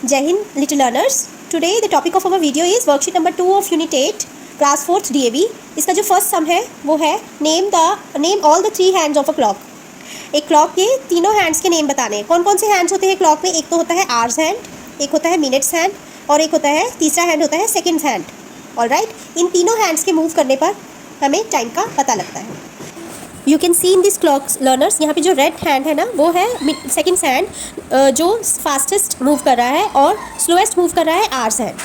Jai Hind, little learners. Today the topic of our video is worksheet number 2 of unit 8 class 4th DAV. इसका जो first सम है वो है name all the three hands of a clock. एक clock के तीनों hands के name बताने हैं. कौन कौन से हैंड्स होते हैं क्लॉक में? एक तो होता है आवर्स हैंड, एक होता है मिनट्स हैंड और एक होता है तीसरा हैंड होता है सेकंड्स हैंड. ऑलराइट, इन तीनों हैंड्स के मूव करने पर हमें टाइम का पता लगता है. You can see in this clock learners, यहाँ पे जो रेड हैंड है ना वो है सेकंड्स हैंड, जो फास्टेस्ट मूव कर रहा है और स्लोएस्ट मूव कर रहा है hours hand.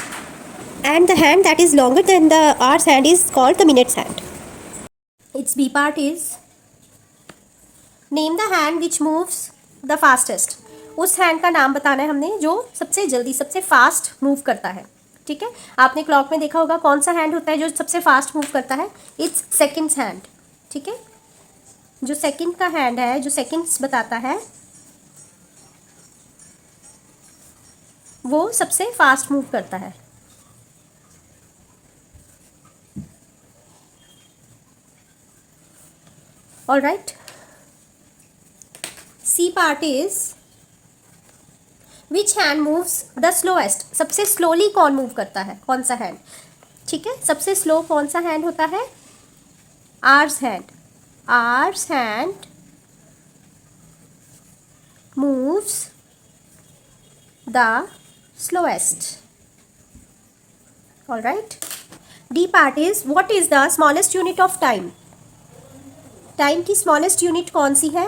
And the hand that is longer than the hours hand is called the minutes hand. It's B part is name the hand which moves the fastest. उस hand का नाम बताना है हमने जो सबसे जल्दी सबसे फास्ट मूव करता है. ठीक है, आपने क्लॉक में देखा होगा कौन सा हैंड होता है जो सबसे फास्ट मूव करता है? It's seconds hand. ठीक है, जो सेकंड का हैंड है, जो सेकंड्स बताता है, वो सबसे फास्ट मूव करता है. Alright, C part is which hand moves the slowest. सबसे स्लोली कौन मूव करता है, कौन सा हैंड? ठीक है, सबसे स्लो कौन सा हैंड होता है? Hours hand. Ours hand moves the slowest. All right. D part is what is the smallest unit of time. Time की smallest unit कौन सी है?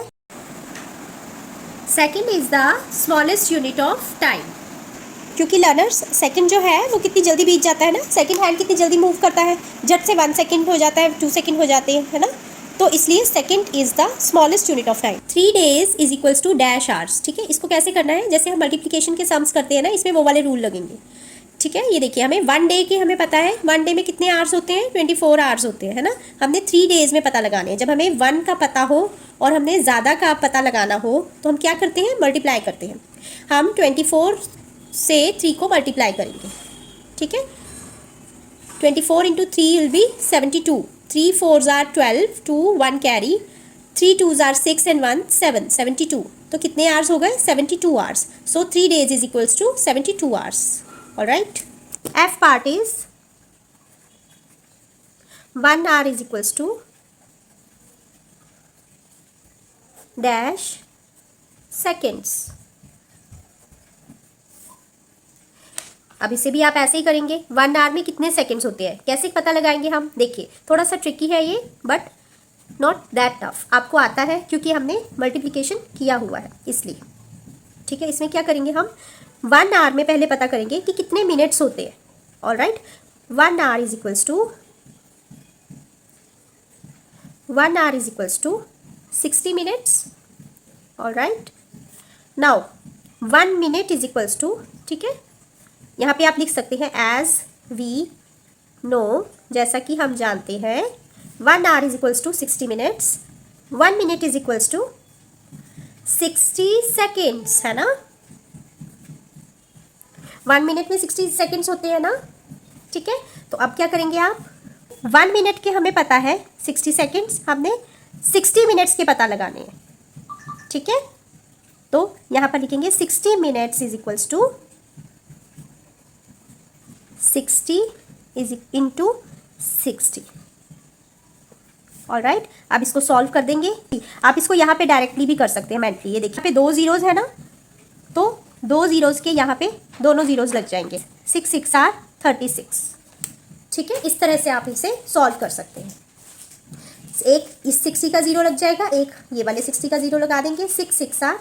Second is the smallest unit of time. क्योंकि learners second जो है वो कितनी जल्दी बीत जाता है ना, सेकंड हैंड कितनी जल्दी मूव करता है, झट से 1 सेकंड हो जाता है, 2 सेकंड हो जाते हैं, है ना. तो इसलिए second is the smallest unit of time. 3 days is equals to dash hours. ठीक है, इसको कैसे करना है? जैसे हम मल्टीप्लिकेशन के सम्स करते हैं ना, इसमें वो वाले रूल लगेंगे. ठीक है, ये देखिए, हमें 1 डे के हमें पता है 1 डे में कितने आवर्स होते हैं? 24 आवर्स होते हैं, है ना. हमने 3 days में पता लगाने हैं. जब हमें 1 का पता हो और हमने ज़्यादा का पता लगाना हो तो हम क्या करते हैं? मल्टीप्लाई करते हैं. हम 24 से 3 को मल्टीप्लाई करेंगे. ठीक है, 24 into 3 will be 72. 3 4s are 12, 2 1 carry, 3 2s are 6 and 1 7, 72. तो कितने आवर्स हो गए? 72 hours. So 3 days is equals to 72 hours. Alright, F part is 1 hour is equals to dash seconds. अब इसे भी आप ऐसे ही करेंगे. 1 hour में कितने सेकंड्स होते हैं, कैसे पता लगाएंगे हम? देखिए, थोड़ा सा ट्रिकी है ये, बट नॉट दैट टफ. आपको आता है क्योंकि हमने मल्टीप्लिकेशन किया हुआ है इसलिए. ठीक है, इसमें क्या करेंगे हम? 1 hour में पहले पता करेंगे कि कितने मिनट्स होते हैं. Alright, 1 hour is equals to 1 hour is equals to 60 minutes. Alright, now 1 minute is equals to, ठीक है, यहाँ पे आप लिख सकते हैं एज वी नो, जैसा कि हम जानते हैं 1 hour is equals to 60 minutes. 1 minute is equals to 60 seconds, है ना. 1 minute में 60 सेकेंड्स होते हैं ना. ठीक है, तो अब क्या करेंगे आप? 1 minute के हमें पता है 60 सेकेंड्स, हमने 60 मिनट्स के पता लगाने हैं. ठीक है, तो यहाँ पर लिखेंगे 60 minutes is equals to 60 is into 60. Alright, अब इसको सॉल्व कर देंगे. आप इसको यहाँ पे डायरेक्टली भी कर सकते हैं मेंटली. ये देखिए, यहाँ पे 2 zeros है ना, तो 2 zeros के यहाँ पे दोनों zeros लग जाएंगे. 6 6 are 36. ठीक है, इस तरह से आप इसे सॉल्व कर सकते हैं. एक इस 60 का 0 लग जाएगा, एक ये वाले 60 का 0 लगा देंगे. 6 6 are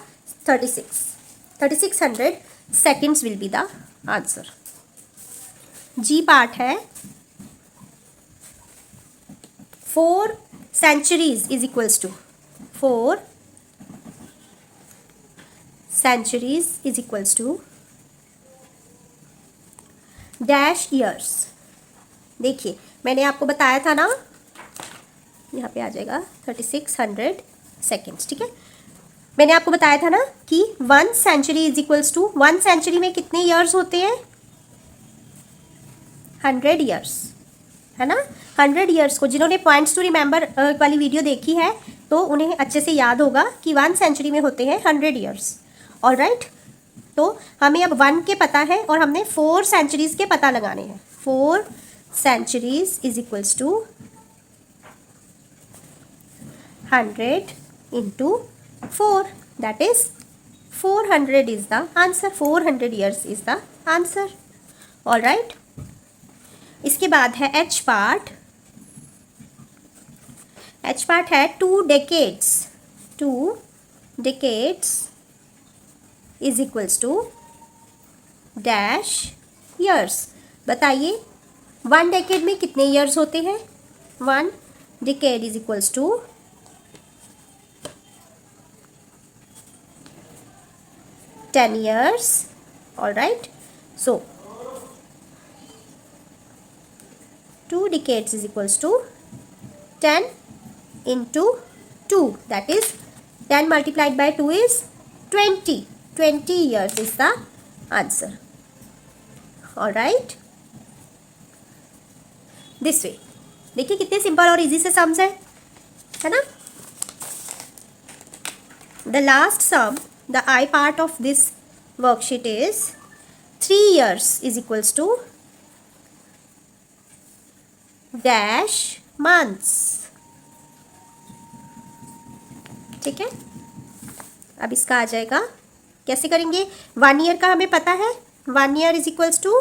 36. 3600 seconds will be the answer. G part है 4 centuries is equals to 4 centuries is equals to dash years. देखिए, मैंने आपको बताया था ना, यहाँ पे आ जाएगा 3600 सेकेंड्स. ठीक है, मैंने आपको बताया था ना कि 1 century is equals to 1 century में कितने ईयर्स होते हैं? 100 ईयर्स, है ना. 100 ईयर्स को जिन्होंने पॉइंट्स टू रिमेंबर वाली वीडियो देखी है तो उन्हें अच्छे से याद होगा कि 1 सेंचुरी में होते हैं 100 ईयर्स. ऑलराइट, तो हमें अब 1 के पता है और हमने 4 सेंचुरीज के पता लगाने हैं। 4 centuries is equals to 100 into 4, that is 400 is the answer. 400 years is the answer. All right. इसके बाद है H part. H part है 2 decades. 2 decades is equals to dash years. बताइए 1 decade में कितने years होते हैं? 1 decade is equals to 10 years. All right. So 2 decades is equals to 10 into 2. That is 10 multiplied by 2 is 20. 20 years is the answer. All right. This way. देखिए कितने simple और easy से sums है ना. The last sum, the I part of this worksheet is 3 years is equals to dash months. ठीक है. अब इसका आ जाएगा, कैसे करेंगे? 1 ईयर का हमें पता है. 1 year is equals to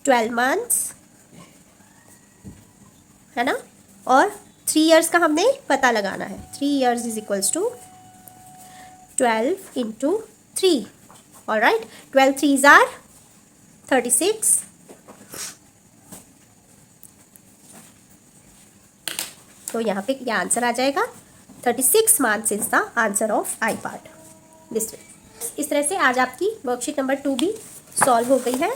12 months, है ना. और 3 इयर्स का हमने पता लगाना है. 3 years is equals to 12 into 3. All right. 12 3s are 36. तो यहाँ पे क्या आंसर आ जाएगा? 36 months is the answer of I part. This way. इस तरह से आज आपकी वर्कशीट नंबर 2 भी सॉल्व हो गई है.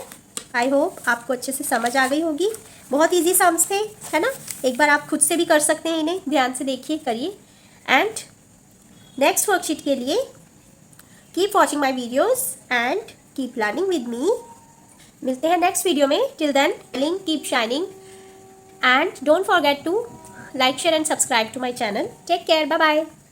आई होप आपको अच्छे से समझ आ गई होगी. बहुत इजी सम्स थे, है ना. एक बार आप खुद से भी कर सकते हैं इन्हें. ध्यान से देखिए, करिए. एंड नेक्स्ट वर्कशीट के लिए keep watching my videos and keep learning with me. मिलते हैं नेक्स्ट वीडियो में. Till then keep shining and don't forget to like, share and subscribe to my channel. Take care. Bye bye.